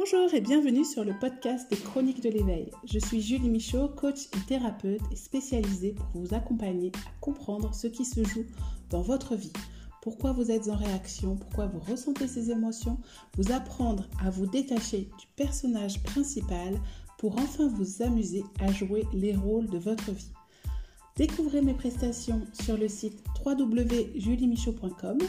Bonjour et bienvenue sur le podcast des Chroniques de l'éveil. Je suis Julie Michaud, coach et thérapeute et spécialisée pour vous accompagner à comprendre ce qui se joue dans votre vie. Pourquoi vous êtes en réaction, pourquoi vous ressentez ces émotions, vous apprendre à vous détacher du personnage principal pour enfin vous amuser à jouer les rôles de votre vie. Découvrez mes prestations sur le site www.juliemichaud.com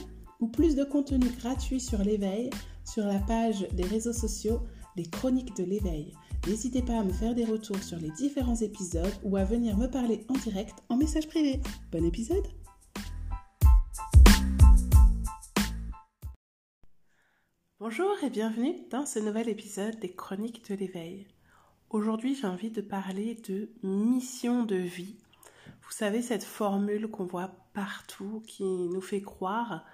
ou plus de contenu gratuit sur l'éveil sur la page des réseaux sociaux Les Chroniques de l'éveil. N'hésitez pas à me faire des retours sur les différents épisodes ou à venir me parler en direct en message privé. Bon épisode! Bonjour et bienvenue dans ce nouvel épisode des Chroniques de l'éveil. Aujourd'hui, j'ai envie de parler de mission de vie. Vous savez, cette formule qu'on voit partout qui nous fait croire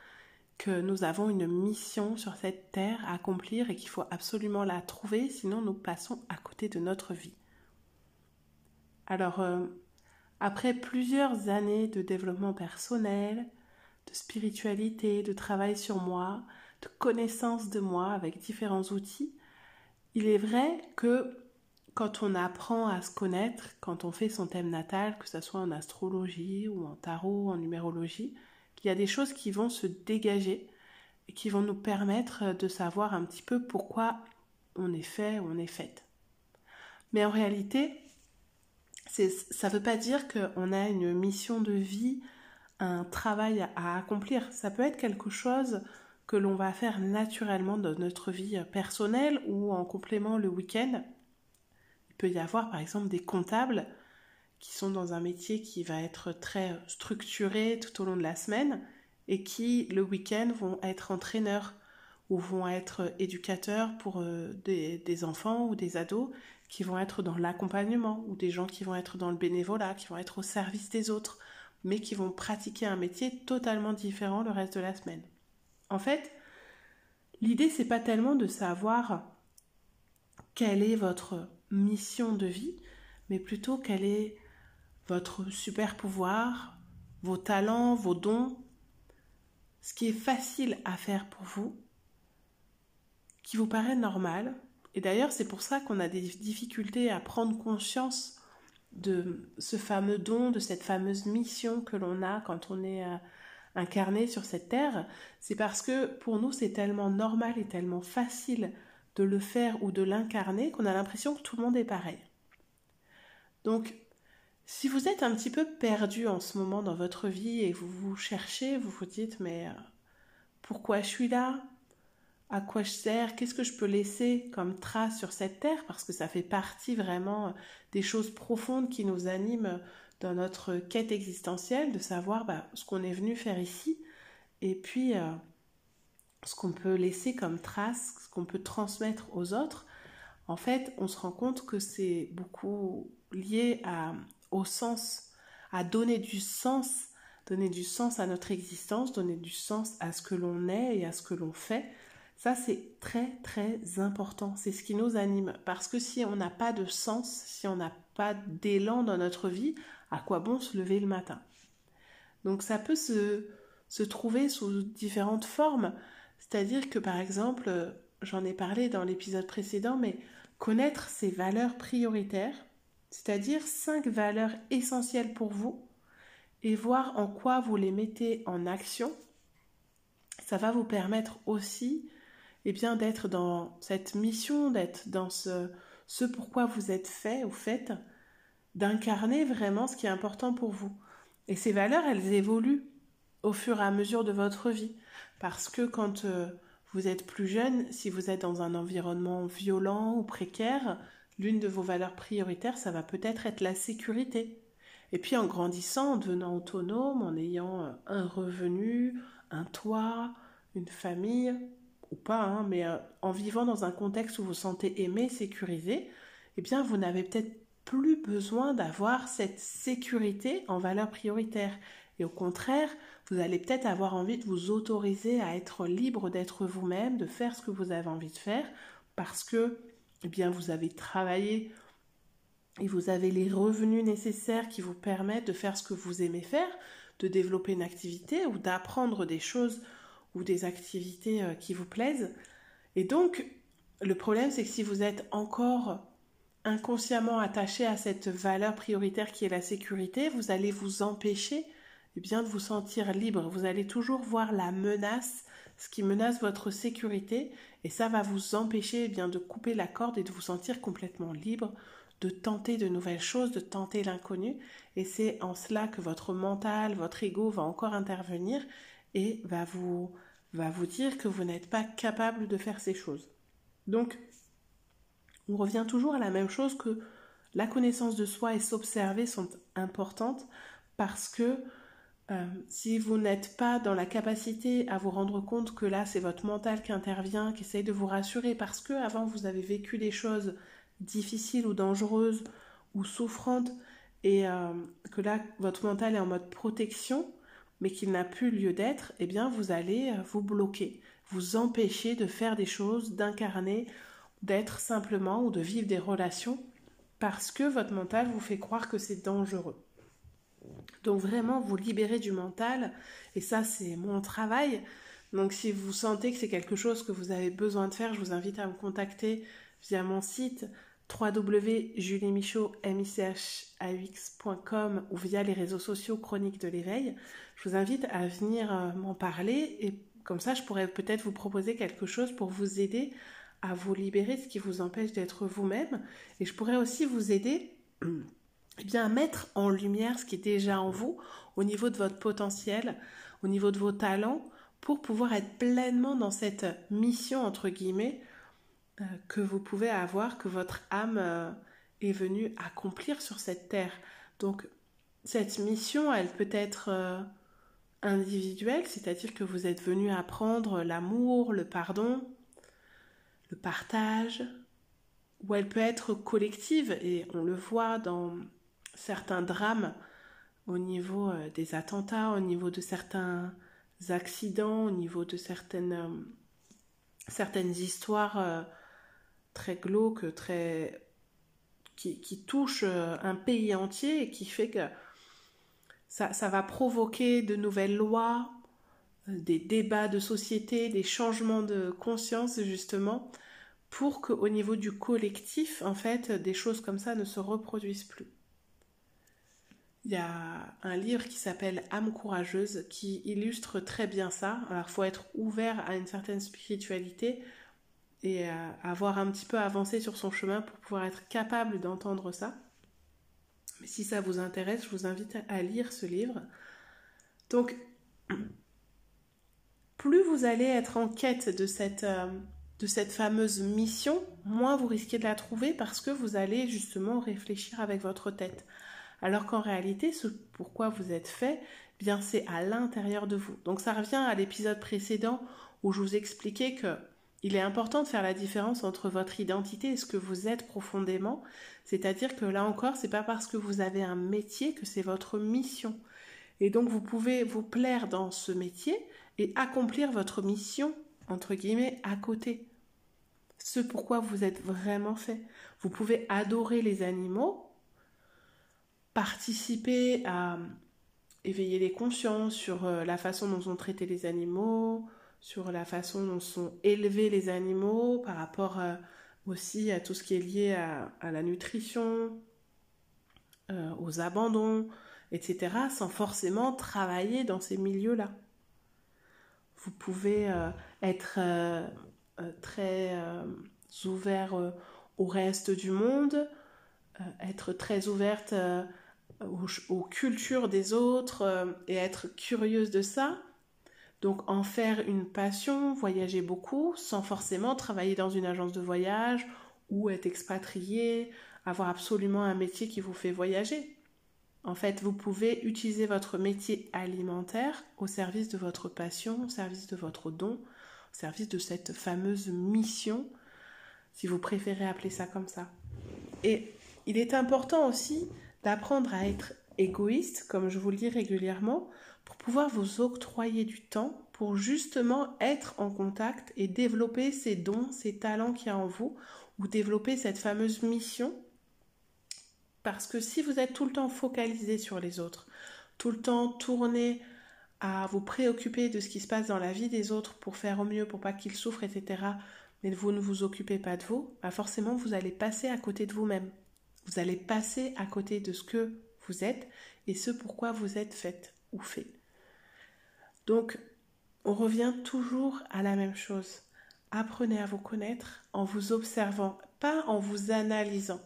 que nous avons une mission sur cette terre à accomplir et qu'il faut absolument la trouver, sinon nous passons à côté de notre vie. Alors, après plusieurs années de développement personnel, de spiritualité, de travail sur moi, de connaissance de moi avec différents outils, il est vrai que quand on apprend à se connaître, quand on fait son thème natal, que ce soit en astrologie ou en tarot, en numérologie, qu'il y a des choses qui vont se dégager et qui vont nous permettre de savoir un petit peu pourquoi on est fait ou on est faite. Mais en réalité, ça ne veut pas dire qu'on a une mission de vie, un travail à accomplir. Ça peut être quelque chose que l'on va faire naturellement dans notre vie personnelle ou en complément le week-end. Il peut y avoir par exemple des comptables qui sont dans un métier qui va être très structuré tout au long de la semaine et qui, le week-end, vont être entraîneurs ou vont être éducateurs pour des enfants ou des ados qui vont être dans l'accompagnement ou des gens qui vont être dans le bénévolat, qui vont être au service des autres, mais qui vont pratiquer un métier totalement différent le reste de la semaine. En fait, l'idée, c'est pas tellement de savoir quelle est votre mission de vie, mais plutôt quel est votre super pouvoir, vos talents, vos dons, ce qui est facile à faire pour vous, qui vous paraît normal. Et d'ailleurs, c'est pour ça qu'on a des difficultés à prendre conscience de ce fameux don, de cette fameuse mission que l'on a quand on est incarné sur cette terre. C'est parce que pour nous, c'est tellement normal et tellement facile de le faire ou de l'incarner qu'on a l'impression que tout le monde est pareil. Donc, si vous êtes un petit peu perdu en ce moment dans votre vie et vous vous cherchez, vous vous dites mais pourquoi je suis là ? À quoi je sers ? Qu'est-ce que je peux laisser comme trace sur cette terre ? Parce que ça fait partie vraiment des choses profondes qui nous animent dans notre quête existentielle, de savoir ce qu'on est venu faire ici et puis ce qu'on peut laisser comme trace, ce qu'on peut transmettre aux autres. En fait, on se rend compte que c'est beaucoup lié au sens, à donner du sens à notre existence, donner du sens à ce que l'on est et à ce que l'on fait. Ça, c'est très, très important. C'est ce qui nous anime. Parce que si on n'a pas de sens, si on n'a pas d'élan dans notre vie, à quoi bon se lever le matin ? Donc, ça peut se trouver sous différentes formes. C'est-à-dire que, par exemple, j'en ai parlé dans l'épisode précédent, mais connaître ses valeurs prioritaires, c'est-à-dire 5 valeurs essentielles pour vous, et voir en quoi vous les mettez en action, ça va vous permettre aussi d'être dans cette mission, d'être dans ce pourquoi vous êtes fait ou faites, d'incarner vraiment ce qui est important pour vous. Et ces valeurs, elles évoluent au fur et à mesure de votre vie. Parce que quand vous êtes plus jeune, si vous êtes dans un environnement violent ou précaire, l'une de vos valeurs prioritaires, ça va peut-être être la sécurité. Et puis en grandissant, en devenant autonome, en ayant un revenu, un toit, une famille, ou pas, mais en vivant dans un contexte où vous vous sentez aimé, sécurisé, vous n'avez peut-être plus besoin d'avoir cette sécurité en valeur prioritaire. Et au contraire, vous allez peut-être avoir envie de vous autoriser à être libre d'être vous-même, de faire ce que vous avez envie de faire, parce que vous avez travaillé et vous avez les revenus nécessaires qui vous permettent de faire ce que vous aimez faire, de développer une activité ou d'apprendre des choses ou des activités qui vous plaisent. Et donc, le problème, c'est que si vous êtes encore inconsciemment attaché à cette valeur prioritaire qui est la sécurité, vous allez vous empêcher de vous sentir libre. Vous allez toujours voir la menace, ce qui menace votre sécurité, et ça va vous empêcher de couper la corde et de vous sentir complètement libre, de tenter de nouvelles choses, de tenter l'inconnu. Et c'est en cela que votre mental, votre ego va encore intervenir et va vous dire que vous n'êtes pas capable de faire ces choses. Donc, on revient toujours à la même chose, que la connaissance de soi et s'observer sont importantes, parce que si vous n'êtes pas dans la capacité à vous rendre compte que là c'est votre mental qui intervient, qui essaye de vous rassurer parce que avant vous avez vécu des choses difficiles ou dangereuses ou souffrantes, et que là votre mental est en mode protection mais qu'il n'a plus lieu d'être, vous allez vous bloquer, vous empêcher de faire des choses, d'incarner, d'être simplement, ou de vivre des relations, parce que votre mental vous fait croire que c'est dangereux. Donc vraiment vous libérer du mental, et ça c'est mon travail. Donc si vous sentez que c'est quelque chose que vous avez besoin de faire, je vous invite à me contacter via mon site www.juliemichaud.com ou via les réseaux sociaux Chroniques de l'éveil. Je vous invite à venir m'en parler, et comme ça je pourrais peut-être vous proposer quelque chose pour vous aider à vous libérer de ce qui vous empêche d'être vous-même, et je pourrais aussi vous aider à mettre en lumière ce qui est déjà en vous, au niveau de votre potentiel, au niveau de vos talents, pour pouvoir être pleinement dans cette mission, entre guillemets, que vous pouvez avoir, que votre âme est venue accomplir sur cette terre. Donc, cette mission, elle peut être individuelle, c'est-à-dire que vous êtes venu apprendre l'amour, le pardon, le partage, ou elle peut être collective, et on le voit dans certains drames, au niveau des attentats, au niveau de certains accidents, au niveau de certaines histoires très glauques, qui touchent un pays entier, et qui fait que ça va provoquer de nouvelles lois, des débats de société, des changements de conscience, justement, pour qu'au niveau du collectif, en fait, des choses comme ça ne se reproduisent plus. Il y a un livre qui s'appelle Âme courageuse qui illustre très bien ça. Alors, il faut être ouvert à une certaine spiritualité et avoir un petit peu avancé sur son chemin pour pouvoir être capable d'entendre ça. Mais si ça vous intéresse, je vous invite à lire ce livre. Donc, plus vous allez être en quête de cette fameuse mission, moins vous risquez de la trouver, parce que vous allez justement réfléchir avec votre tête. Alors qu'en réalité, ce pourquoi vous êtes fait, c'est à l'intérieur de vous. Donc ça revient à l'épisode précédent où je vous expliquais que il est important de faire la différence entre votre identité et ce que vous êtes profondément. C'est-à-dire que là encore, c'est pas parce que vous avez un métier que c'est votre mission. Et donc vous pouvez vous plaire dans ce métier et accomplir votre mission, entre guillemets, à côté. Ce pourquoi vous êtes vraiment fait. Vous pouvez adorer les animaux, participer à éveiller les consciences sur la façon dont sont traités les animaux, sur la façon dont sont élevés les animaux, par rapport aussi à tout ce qui est lié à la nutrition, aux abandons, etc., sans forcément travailler dans ces milieux-là. Vous pouvez être très ouvert au reste du monde, être très ouverte aux cultures des autres et être curieuse de ça. Donc en faire une passion, voyager beaucoup, sans forcément travailler dans une agence de voyage ou être expatrié, avoir absolument un métier qui vous fait voyager. En fait, vous pouvez utiliser votre métier alimentaire au service de votre passion, au service de votre don, au service de cette fameuse mission, si vous préférez appeler ça comme ça. Et il est important aussi d'apprendre à être égoïste, comme je vous le dis régulièrement, pour pouvoir vous octroyer du temps pour justement être en contact et développer ces dons, ces talents qu'il y a en vous, ou développer cette fameuse mission. Parce que si vous êtes tout le temps focalisé sur les autres, tout le temps tourné à vous préoccuper de ce qui se passe dans la vie des autres pour faire au mieux, pour pas qu'ils souffrent, etc., mais vous ne vous occupez pas de vous, forcément vous allez passer à côté de vous-même. Vous allez passer à côté de ce que vous êtes et ce pourquoi vous êtes faite ou fait. Donc, on revient toujours à la même chose. Apprenez à vous connaître en vous observant, pas en vous analysant.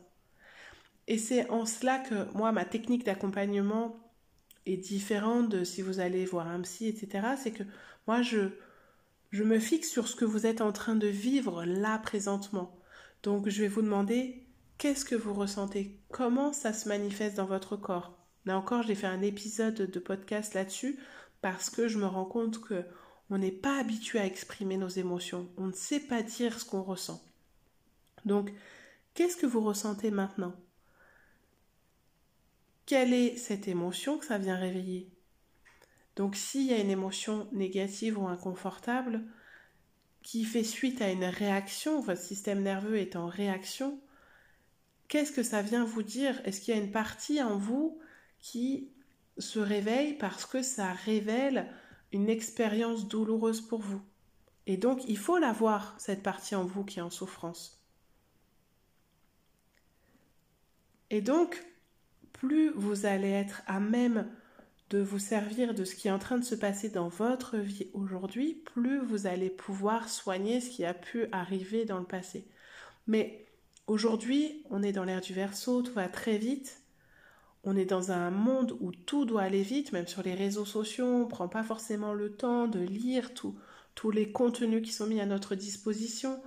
Et c'est en cela que moi, ma technique d'accompagnement est différente de si vous allez voir un psy, etc. C'est que moi, je me fixe sur ce que vous êtes en train de vivre là présentement. Donc, je vais vous demander qu'est-ce que vous ressentez, comment ça se manifeste dans votre corps. Là encore, j'ai fait un épisode de podcast là-dessus parce que je me rends compte que on n'est pas habitué à exprimer nos émotions. On ne sait pas dire ce qu'on ressent. Donc, qu'est-ce que vous ressentez maintenant ? Quelle est cette émotion que ça vient réveiller ? Donc, s'il y a une émotion négative ou inconfortable qui fait suite à une réaction, votre système nerveux est en réaction, qu'est-ce que ça vient vous dire ? Est-ce qu'il y a une partie en vous qui se réveille parce que ça révèle une expérience douloureuse pour vous ? Et donc, il faut la voir, cette partie en vous qui est en souffrance. Et donc, plus vous allez être à même de vous servir de ce qui est en train de se passer dans votre vie aujourd'hui, plus vous allez pouvoir soigner ce qui a pu arriver dans le passé. Mais aujourd'hui, on est dans l'ère du Verseau, tout va très vite. On est dans un monde où tout doit aller vite, même sur les réseaux sociaux, on ne prend pas forcément le temps de lire tous les contenus qui sont mis à notre disposition.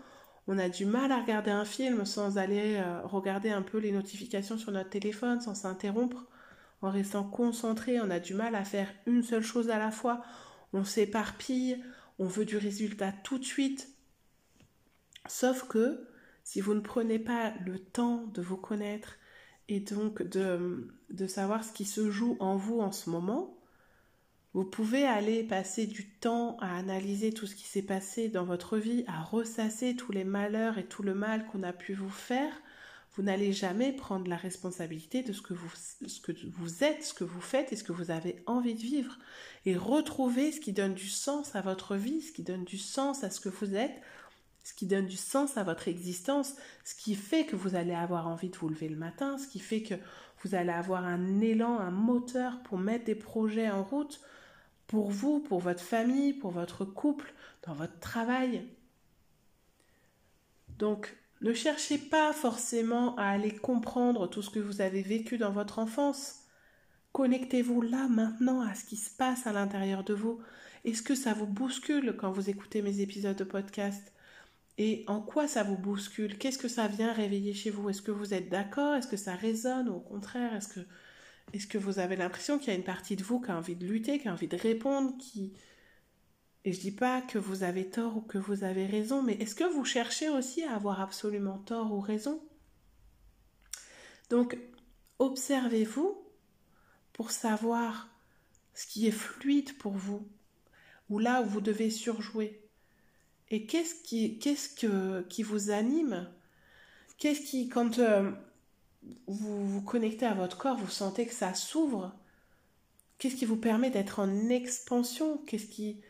On a du mal à regarder un film sans aller regarder un peu les notifications sur notre téléphone, sans s'interrompre. En restant concentré, on a du mal à faire une seule chose à la fois. On s'éparpille, on veut du résultat tout de suite. Sauf que si vous ne prenez pas le temps de vous connaître et donc de savoir ce qui se joue en vous en ce moment, vous pouvez aller passer du temps à analyser tout ce qui s'est passé dans votre vie, à ressasser tous les malheurs et tout le mal qu'on a pu vous faire. Vous n'allez jamais prendre la responsabilité de ce que vous êtes, ce que vous faites et ce que vous avez envie de vivre. Et retrouver ce qui donne du sens à votre vie, ce qui donne du sens à ce que vous êtes, ce qui donne du sens à votre existence, ce qui fait que vous allez avoir envie de vous lever le matin, ce qui fait que vous allez avoir un élan, un moteur pour mettre des projets en route pour vous, pour votre famille, pour votre couple, dans votre travail. Donc, ne cherchez pas forcément à aller comprendre tout ce que vous avez vécu dans votre enfance. Connectez-vous là, maintenant, à ce qui se passe à l'intérieur de vous. Est-ce que ça vous bouscule quand vous écoutez mes épisodes de podcast ? Et en quoi ça vous bouscule ? Qu'est-ce que ça vient réveiller chez vous ? Est-ce que vous êtes d'accord ? Est-ce que ça résonne ? Ou au contraire, est-ce que vous avez l'impression qu'il y a une partie de vous qui a envie de lutter, qui a envie de répondre, Et je dis pas que vous avez tort ou que vous avez raison, mais est-ce que vous cherchez aussi à avoir absolument tort ou raison ? Donc, observez-vous pour savoir ce qui est fluide pour vous, ou là où vous devez surjouer. Et qu'est-ce qui vous anime ? Qu'est-ce qui, quand vous vous connectez à votre corps, vous sentez que ça s'ouvre ? Qu'est-ce qui vous permet d'être en expansion ? Qu'est-ce qui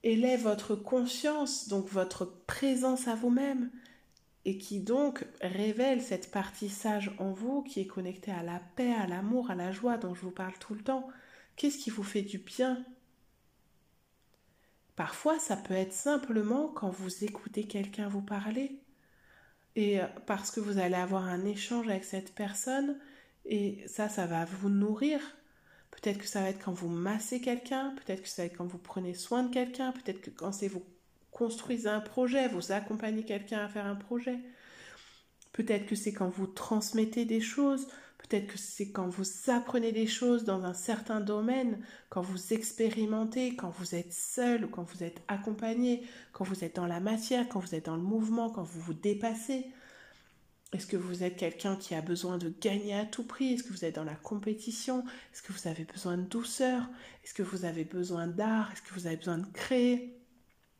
élève votre conscience, donc votre présence à vous-même, et qui donc révèle cette partie sage en vous qui est connectée à la paix, à l'amour, à la joie dont je vous parle tout le temps. Qu'est-ce qui vous fait du bien ? Parfois, ça peut être simplement quand vous écoutez quelqu'un vous parler, et parce que vous allez avoir un échange avec cette personne, et ça va vous nourrir. Peut-être que ça va être quand vous massez quelqu'un, peut-être que ça va être quand vous prenez soin de quelqu'un, peut-être que quand c'est vous construisez un projet, vous accompagnez quelqu'un à faire un projet. Peut-être que c'est quand vous transmettez des choses, peut-être que c'est quand vous apprenez des choses dans un certain domaine, quand vous expérimentez, quand vous êtes seul ou quand vous êtes accompagné, quand vous êtes dans la matière, quand vous êtes dans le mouvement, quand vous vous dépassez. Est-ce que vous êtes quelqu'un qui a besoin de gagner à tout prix ? Est-ce que vous êtes dans la compétition ? Est-ce que vous avez besoin de douceur ? Est-ce que vous avez besoin d'art ? Est-ce que vous avez besoin de créer ?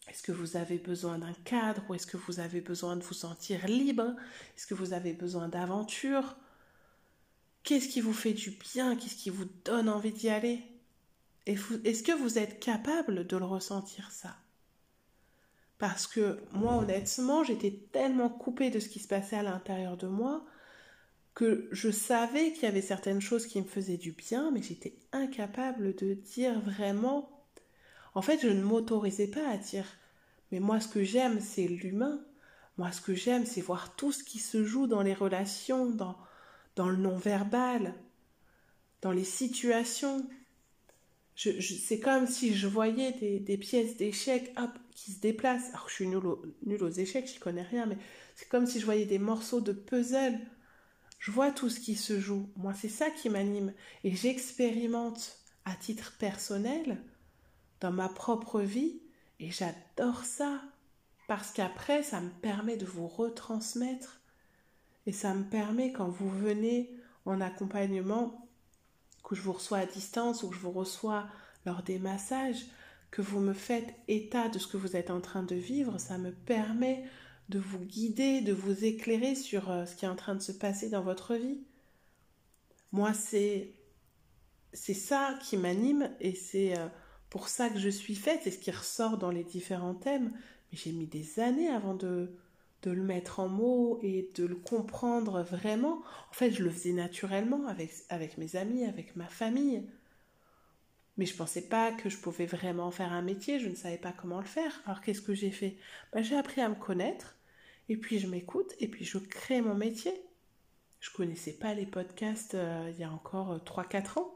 Est-ce que vous avez besoin d'un cadre ? Ou est-ce que vous avez besoin de vous sentir libre ? Est-ce que vous avez besoin d'aventure ? Qu'est-ce qui vous fait du bien ? Qu'est-ce qui vous donne envie d'y aller ? Est-ce que vous êtes capable de le ressentir, ça ? Parce que moi, honnêtement, j'étais tellement coupée de ce qui se passait à l'intérieur de moi que je savais qu'il y avait certaines choses qui me faisaient du bien, mais j'étais incapable de dire vraiment. En fait, je ne m'autorisais pas à dire, mais moi, ce que j'aime, c'est l'humain. Moi, ce que j'aime, c'est voir tout ce qui se joue dans les relations, dans le non-verbal, dans les situations. C'est comme si je voyais des pièces d'échecs hop, qui se déplacent. Alors, je suis nulle aux échecs, j'y connais rien, mais c'est comme si je voyais des morceaux de puzzle. Je vois tout ce qui se joue. Moi, c'est ça qui m'anime. Et j'expérimente à titre personnel, dans ma propre vie, et j'adore ça. Parce qu'après, ça me permet de vous retransmettre. Et ça me permet, quand vous venez en accompagnement, que je vous reçois à distance ou que je vous reçois lors des massages, que vous me faites état de ce que vous êtes en train de vivre, ça me permet de vous guider, de vous éclairer sur ce qui est en train de se passer dans votre vie. Moi, c'est ça qui m'anime et c'est pour ça que je suis faite, c'est ce qui ressort dans les différents thèmes. Mais j'ai mis des années avant de le mettre en mots et de le comprendre vraiment. En fait, je le faisais naturellement avec mes amis, avec ma famille. Mais je ne pensais pas que je pouvais vraiment faire un métier, je ne savais pas comment le faire. Alors qu'est-ce que j'ai fait? J'ai appris à me connaître, et puis je m'écoute, et puis je crée mon métier. Je ne connaissais pas les podcasts il y a encore 3-4 ans.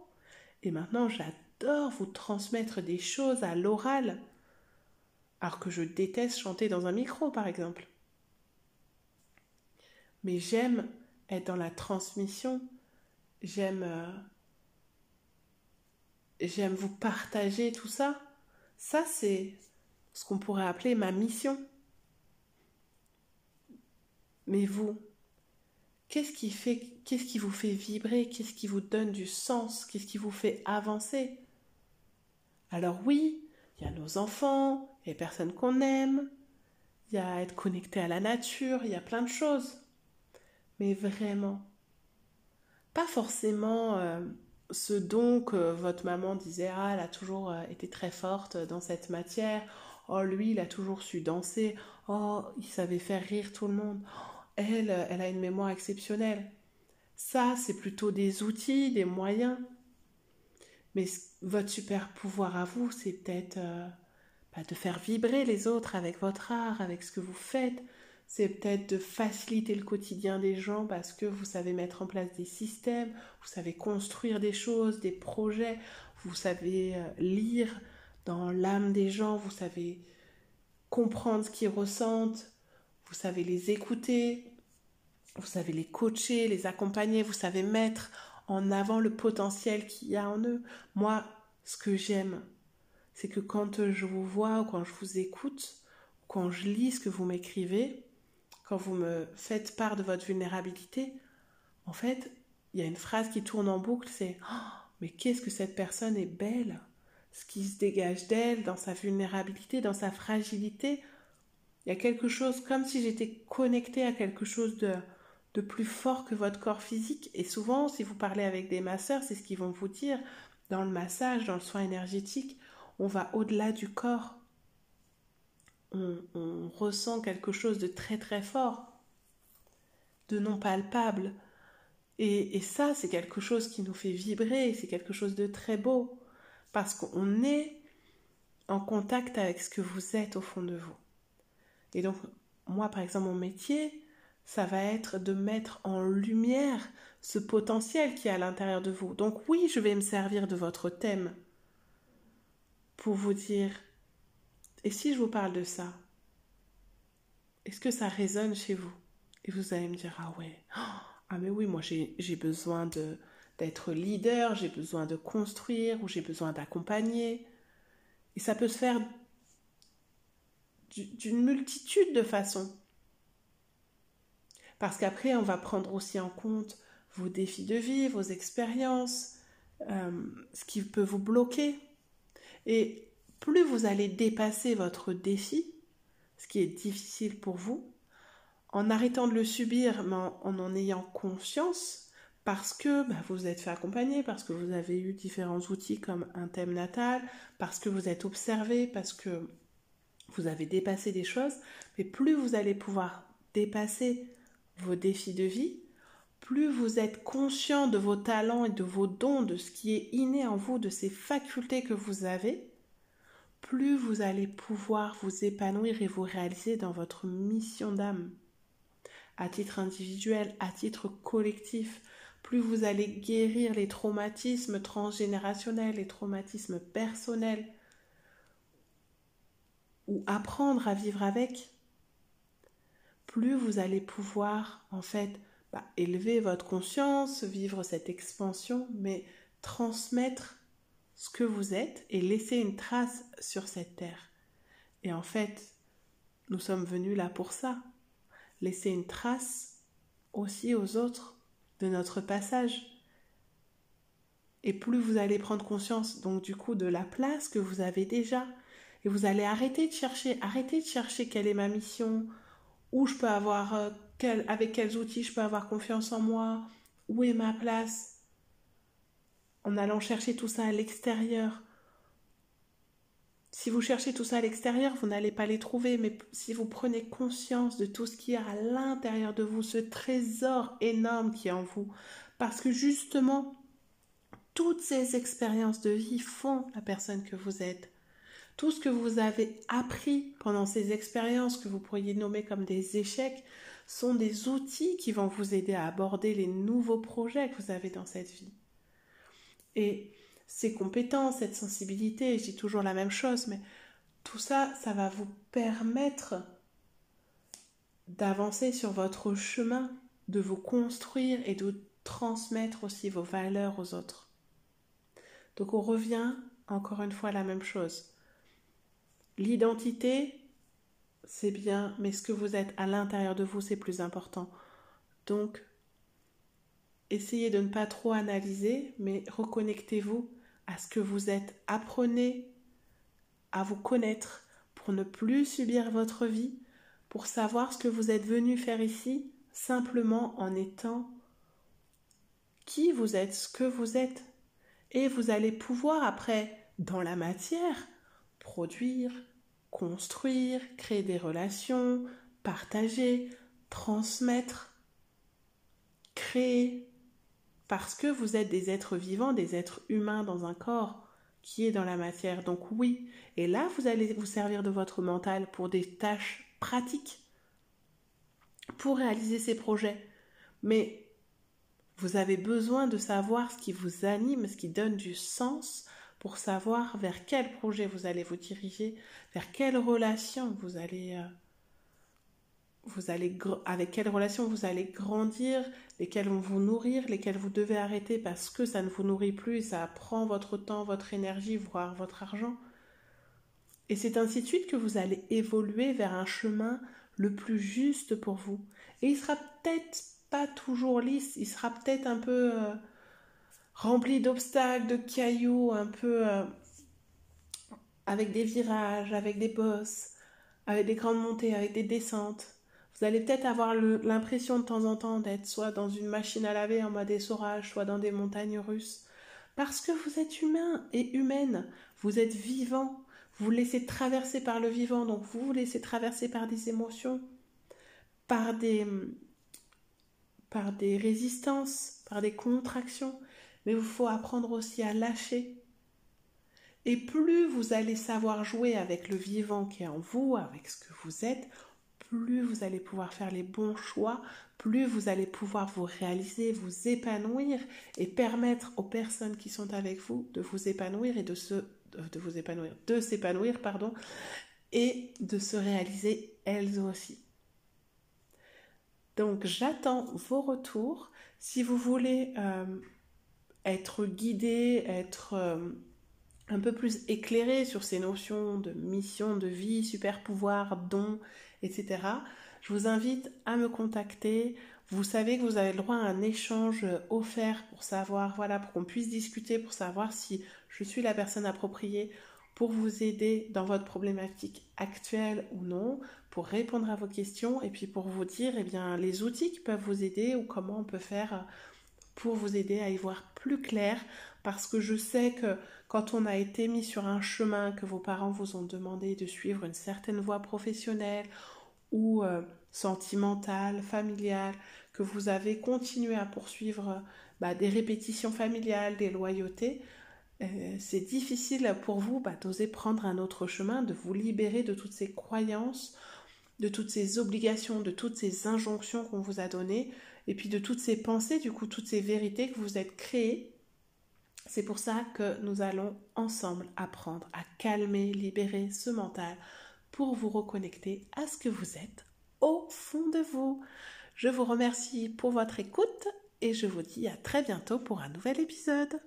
Et maintenant, j'adore vous transmettre des choses à l'oral, alors que je déteste chanter dans un micro, par exemple. Mais j'aime être dans la transmission, j'aime j'aime vous partager tout ça. Ça, c'est ce qu'on pourrait appeler ma mission. Mais vous, qu'est-ce qui vous fait vibrer? Qu'est-ce qui vous donne du sens? Qu'est-ce qui vous fait avancer? Alors oui, il y a nos enfants, il y a les personnes qu'on aime, il y a être connecté à la nature, il y a plein de choses. Mais vraiment, pas forcément ce don que votre maman disait, ah, elle a toujours été très forte dans cette matière, oh, lui, il a toujours su danser, oh, il savait faire rire tout le monde, elle a une mémoire exceptionnelle. Ça, c'est plutôt des outils, des moyens. Mais votre super pouvoir à vous, c'est peut-être de faire vibrer les autres avec votre art, avec ce que vous faites. C'est peut-être de faciliter le quotidien des gens parce que vous savez mettre en place des systèmes, vous savez construire des choses, des projets, vous savez lire dans l'âme des gens, vous savez comprendre ce qu'ils ressentent, vous savez les écouter, vous savez les coacher, les accompagner, vous savez mettre en avant le potentiel qu'il y a en eux. Moi, ce que j'aime, c'est que quand je vous vois ou quand je vous écoute, quand je lis ce que vous m'écrivez, quand vous me faites part de votre vulnérabilité, en fait, il y a une phrase qui tourne en boucle, c'est « Oh, mais qu'est-ce que cette personne est belle !» Ce qui se dégage d'elle, dans sa vulnérabilité, dans sa fragilité, il y a quelque chose, comme si j'étais connectée à quelque chose de plus fort que votre corps physique. Et souvent, si vous parlez avec des masseurs, c'est ce qu'ils vont vous dire. Dans le massage, dans le soin énergétique, on va au-delà du corps. On ressent quelque chose de très très fort, de non palpable. Et ça, c'est quelque chose qui nous fait vibrer, c'est quelque chose de très beau, parce qu'on est en contact avec ce que vous êtes au fond de vous. Et donc, moi, par exemple, mon métier, ça va être de mettre en lumière ce potentiel qui est à l'intérieur de vous. Donc oui, je vais me servir de votre thème pour vous dire, et si je vous parle de ça, est-ce que ça résonne chez vous? Et vous allez me dire, ah ouais, ah mais oui, moi j'ai besoin d'être leader, j'ai besoin de construire, ou j'ai besoin d'accompagner. Et ça peut se faire d'une multitude de façons. Parce qu'après, on va prendre aussi en compte vos défis de vie, vos expériences, ce qui peut vous bloquer. Et plus vous allez dépasser votre défi, ce qui est difficile pour vous, en arrêtant de le subir, mais en ayant conscience, parce que vous êtes fait accompagner, parce que vous avez eu différents outils comme un thème natal, parce que vous êtes observé, parce que vous avez dépassé des choses, mais plus vous allez pouvoir dépasser vos défis de vie, plus vous êtes conscient de vos talents et de vos dons, de ce qui est inné en vous, de ces facultés que vous avez, plus vous allez pouvoir vous épanouir et vous réaliser dans votre mission d'âme. À titre individuel, à titre collectif, plus vous allez guérir les traumatismes transgénérationnels, les traumatismes personnels, ou apprendre à vivre avec, plus vous allez pouvoir en fait élever votre conscience, vivre cette expansion, mais transmettre ce que vous êtes et laisser une trace sur cette terre. Et en fait, nous sommes venus là pour ça, laisser une trace aussi aux autres de notre passage. Et plus vous allez prendre conscience donc du coup de la place que vous avez déjà, et vous allez arrêter de chercher quelle est ma mission, où je peux avoir, avec quels outils je peux avoir confiance en moi, où est ma place, en allant chercher tout ça à l'extérieur. Si vous cherchez tout ça à l'extérieur, vous n'allez pas les trouver, mais si vous prenez conscience de tout ce qu'il y a à l'intérieur de vous, ce trésor énorme qui est en vous, parce que justement, toutes ces expériences de vie font la personne que vous êtes. Tout ce que vous avez appris pendant ces expériences que vous pourriez nommer comme des échecs sont des outils qui vont vous aider à aborder les nouveaux projets que vous avez dans cette vie. Et ces compétences, cette sensibilité, je dis toujours la même chose, mais tout ça, ça va vous permettre d'avancer sur votre chemin, de vous construire et de transmettre aussi vos valeurs aux autres. Donc on revient encore une fois à la même chose. L'identité, c'est bien, mais ce que vous êtes à l'intérieur de vous, c'est plus important. Donc, essayez de ne pas trop analyser, mais reconnectez-vous à ce que vous êtes. Apprenez à vous connaître pour ne plus subir votre vie, pour savoir ce que vous êtes venu faire ici, simplement en étant qui vous êtes, ce que vous êtes. Et vous allez pouvoir après, dans la matière, produire, construire, créer des relations, partager, transmettre, créer, parce que vous êtes des êtres vivants, des êtres humains dans un corps qui est dans la matière. Donc oui, et là vous allez vous servir de votre mental pour des tâches pratiques, pour réaliser ces projets. Mais vous avez besoin de savoir ce qui vous anime, ce qui donne du sens, pour savoir vers quel projet vous allez vous diriger, vers quelle relation avec quelle relation vous allez grandir, lesquelles vont vous nourrir, lesquelles vous devez arrêter parce que ça ne vous nourrit plus, ça prend votre temps, votre énergie, voire votre argent. Et c'est ainsi de suite que vous allez évoluer vers un chemin le plus juste pour vous. Et il sera peut-être pas toujours lisse, il sera peut-être un peu rempli d'obstacles, de cailloux, un peu avec des virages, avec des bosses, avec des grandes montées, avec des descentes. Vous allez peut-être avoir l'impression de temps en temps d'être soit dans une machine à laver en mode essorage, soit dans des montagnes russes. Parce que vous êtes humain et humaine, vous êtes vivant, vous vous laissez traverser par le vivant, donc vous vous laissez traverser par des émotions, par des résistances, par des contractions, mais il faut apprendre aussi à lâcher. Et plus vous allez savoir jouer avec le vivant qui est en vous, avec ce que vous êtes, plus vous allez pouvoir faire les bons choix, plus vous allez pouvoir vous réaliser, vous épanouir et permettre aux personnes qui sont avec vous de vous épanouir et de s'épanouir, et de se réaliser elles aussi. Donc j'attends vos retours. Si vous voulez être guidé, être un peu plus éclairé sur ces notions de mission, de vie, super pouvoir, dons, etc., je vous invite à me contacter. Vous savez que vous avez le droit à un échange offert pour savoir, pour qu'on puisse discuter, pour savoir si je suis la personne appropriée pour vous aider dans votre problématique actuelle ou non, pour répondre à vos questions et puis pour vous dire les outils qui peuvent vous aider ou comment on peut faire pour vous aider à y voir plus clair, parce que je sais que quand on a été mis sur un chemin, que vos parents vous ont demandé de suivre une certaine voie professionnelle ou sentimentale, familiale, que vous avez continué à poursuivre des répétitions familiales, des loyautés, c'est difficile pour vous d'oser prendre un autre chemin, de vous libérer de toutes ces croyances, de toutes ces obligations, de toutes ces injonctions qu'on vous a données, et puis de toutes ces pensées, du coup, toutes ces vérités que vous êtes créées. C'est pour ça que nous allons ensemble apprendre à calmer, libérer ce mental pour vous reconnecter à ce que vous êtes au fond de vous. Je vous remercie pour votre écoute et je vous dis à très bientôt pour un nouvel épisode.